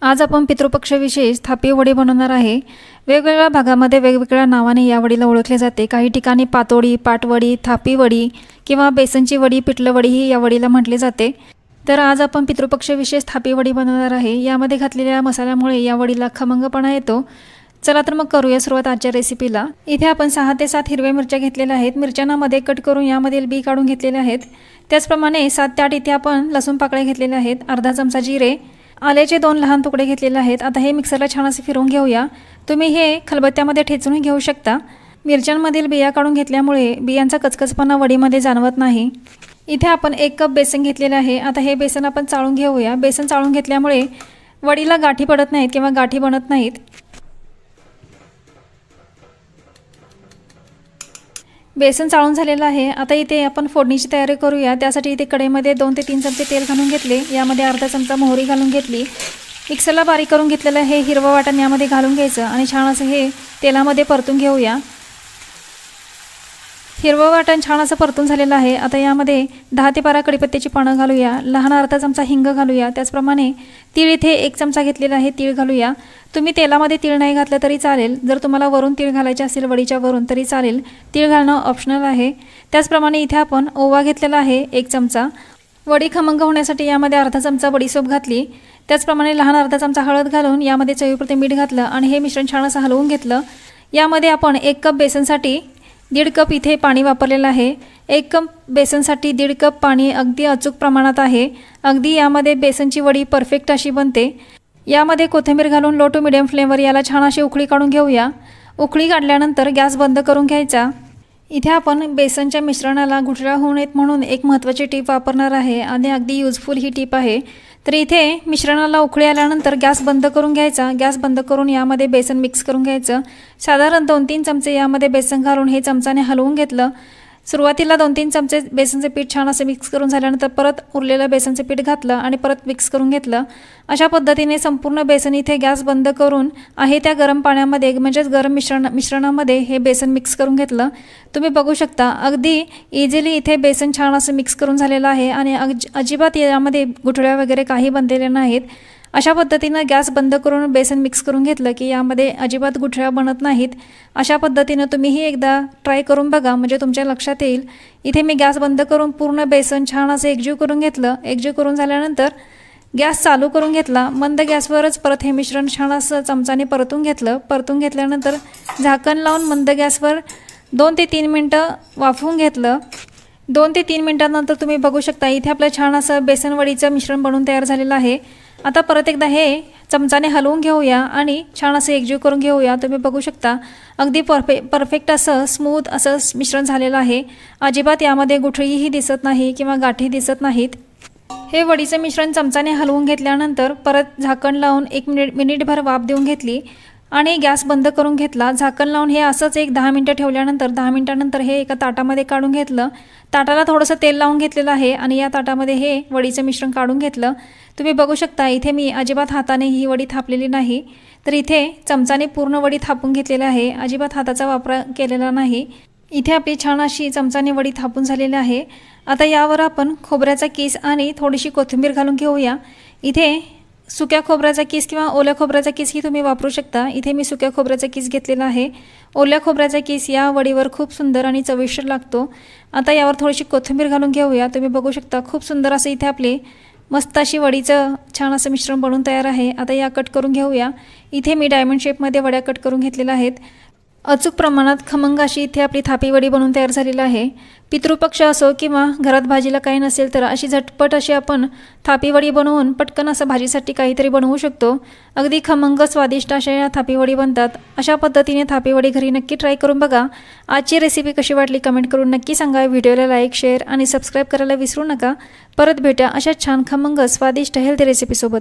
आज आपण पितृपक्ष विशेष थापी वडी बनवणार आहे। वेगवेगळ्या भागामध्ये वेगवेगळ्या नावाने या वडीला ओळखले जाते। काही ठिकाणी पातोडी, पाटवडी, थापी वडी किंवा बेसनची वडी, पिठलं वडी ही या वडीला म्हटले जाते। तर आज आपण पितृपक्ष विशेष थापी वडी बनवणार आहे। यामध्ये घातलेल्या मसाल्यामुळे या वडीला खमंगपणा येतो। चला तर मग करूया सुरुवात आजच्या रेसिपीला। इथे आपण 6 ते 7 हिरव्या मिरच्या घेतलेल्या आहेत। मिरच्यांना मध्ये कट करून यामधील बी काढून घेतलेले आहेत। त्याचप्रमाणे 7 ते 8 इथे आपण लसूण पाकळ्या घेतलेल्या आहेत। अर्धा चमचा जिरे, आल्याचे 2 लहान तुकडे घेतलेले आहेत। आता हे मिक्सरला छान असे फिरवून घेऊया। तुम्ही हे खलबत्त्यामध्ये ठेचून घेऊ शकता। मिरच्यांमधील बिया काढून घेतल्यामुळे बियांचा कचकचपणा वडीमध्ये जाणवत नाही। इथे आपण 1 कप बेसन घेतलेले आहे। आता हे बेसन आपण चाळून घेऊया। बेसन चाळून घेतल्यामुळे वडीला गाठी पडत नाहीत किंवा गाठी बनत नाहीत। बेसन चाळून झालेलं आहे। आता इथे आपण फोडणीची तयारी करूया। त्यासाठी इथे कढईमध्ये 2 ते 3 चमचे तेल घालून घेतले। यामध्ये अर्धा चमचा मोहरी घालून घेतली। मिक्सरला बारीक करून घेतलेलं हे हिरवं वाटण यामध्ये घालून घ्यायचं आणि छान असं हे तेलामध्ये परतून घेऊया। हिरवं वाटण छान असं परतून झालेलं आहे। आता यामध्ये 10 ते 12 कढीपत्त्याची पानं घालूया। लहान अर्धा चमचा हिंग घालूया। त्याचप्रमाणे तीळ इथे 1 चमचा घेतलेला आहे, तीळ घालूया। तुम्ही तेलामध्ये तीळ नाही घातलं तरी चालेल। जर तुम्हाला वरून तीळ घालायचे असेल वडीच्या वरून तरी चालेल। तीळ घालणं ऑप्शनल आहे। त्याचप्रमाणे इथे आपण ओवा घेतलेला आहे 1 चमचा। वडी खमंग होण्यासाठी यामध्ये अर्धा चमचा बडीशोप घातली। त्याचप्रमाणे लहान अर्धा चमचा हळद घालून यामध्ये चवीपुरते मीठ घातलं आणि हे मिश्रण छान असं हलवून घेतलं। यामध्ये आपण 1 कप बेसनसाठी 1.5 कप इथे पाणी वापरलेलं आहे। 1 कप बेसनसाठी 1.5 कप पाणी अगदी अचूक प्रमाणात आहे। अगदी यामध्ये बेसनची वडी परफेक्ट अशी बनते। यामध्ये कोथिंबीर घालून लो टू मीडियम फ्लेमवर याला छान अशी उकळी काढून घेऊया। उकळी काढल्यानंतर गॅस बंद करून घ्यायचा। इथे आपण बेसनच्या मिश्रणाला गुठळ्या होऊ नयेत म्हणून एक महत्त्वाची टीप वापरणार आहे आणि अगदी यूजफुल ही टीप आहे। तर इथे मिश्रणाला उकळी आल्यानंतर गॅस बंद करून घ्यायचा। गॅस बंद करून यामध्ये बेसन मिक्स करून घ्यायचं। साधारण 2-3 चमचे यामध्ये बेसन घालून हे चमचाने हलवून घेतलं। सुरुवातीला 2-3 चमचे बेसनचे पीठ छान असे मिक्स करून झाल्यानंतर परत उरलेलं बेसनचे पीठ घातलं आणि परत मिक्स करून घेतलं। अशा पद्धतीने संपूर्ण बेसन इथे गॅस बंद करून आहे त्या गरम पाण्यामध्ये म्हणजेच गरम मिश्रणामध्ये हे बेसन मिक्स करून घेतलं। तुम्ही बघू शकता अगदी इझिली इथे बेसन छान असं मिक्स करून झालेलं आहे आणि अजिबात यामध्ये गुठळ्या वगैरे काही बनलेल्या नाहीत। अशा पद्धतीने गॅस बंद करून बेसन मिक्स करून घेतलं की यामध्ये अजिबात गुठळ्या बनत नाहीत। अशा पद्धतीने तुम्हीही एकदा ट्राय करून बघा म्हणजे तुमच्या लक्षात येईल। इथे मी गॅस बंद करून पूर्ण बेसन छान असं एकजीव करून घेतलं। एकजीव करून झाल्यानंतर गॅस चालू करून घेतला। मंद गॅसवरच परत हे मिश्रण छान असं चमचाने परतून घेतलं। परतून घेतल्यानंतर झाकण लावून मंद गॅसवर 2 ते 3 मिनिटं वाफवून घेतलं। 2 ते 3 मिनिटांनंतर तुम्ही बघू शकता इथे आपलं छान असं बेसन वडीचं मिश्रण बनून तयार झालेलं आहे। आता परत एकदा हे चमचाने हलवून घेऊया आणि छान असं एकजीव करून घेऊया। तुम्ही बघू शकता अगदी परफेक्ट असं स्मूथ असं मिश्रण झालेलं आहे। अजिबात यामध्ये गुठळीही दिसत नाही किंवा गाठी दिसत नाहीत। हे वडीचं मिश्रण चमचाने हलवून घेतल्यानंतर परत झाकण लावून 1 मिनिटभर वाफ देऊन घेतली आणि गॅस बंद करून घेतला। झाकण लावून हे असंच 10 मिनिटं ठेवल्यानंतर 10 मिनिटांनंतर हे एका ताटामध्ये काढून घेतलं। ताटाला थोडंसं तेल लावून घेतलेलं आहे आणि या ताटामध्ये हे वडीचं मिश्रण काढून घेतलं। तुम्ही बघू शकता इथे मी अजिबात हाताने ही वडी थापलेली नाही, तर इथे चमचाने पूर्ण वडी थापून घेतलेली आहे। अजिबात हाताचा वापर केलेला नाही। इथे आपली छान अशी चमचाने वडी थापून झालेली आहे। आता यावर आपण खोबऱ्याचा किस आणि थोडीशी कोथिंबीर घालून घेऊया। इथे सुक्या खोबऱ्याचा किस किंवा ओल्या खोबऱ्याचा किसही तुम्ही वापरू शकता। इथे मी सुक्या खोबऱ्याचा किस घेतलेला आहे। ओल्या खोबऱ्याचा किस या वडीवर खूप सुंदर आणि चविष्ट लागतो। आता यावर थोडीशी कोथिंबीर घालून घेऊया। तुम्ही बघू शकता खूप सुंदर असं इथे आपले मस्त अशी वडीचं छान असं मिश्रण बनवून तयार आहे। आता या कट करून घेऊया। इथे मी डायमंड शेपमध्ये वड्या कट करून घेतलेल्या आहेत। अचूक प्रमाणात खमंग अशी इथे आपली थापी वडी बनवून तयार झालेली आहे। पितृपक्ष असो किंवा घरात भाजीला काही नसेल तर अशी झटपट अशी आपण थापी वडी बनवून पटकन असं भाजीसाठी काहीतरी बनवू शकतो। अगदी खमंग स्वादिष्ट अशा या थापी वडी बनतात। अशा पद्धतीने थापी वडी घरी नक्की ट्राय करून बघा। आजची रेसिपी कशी वाटली कमेंट करून नक्की सांगा। व्हिडिओला लाईक, शेअर आणि सबस्क्राईब करायला विसरू नका। परत भेटा अशा छान खमंग स्वादिष्ट हेल्दी रेसिपीसोबत।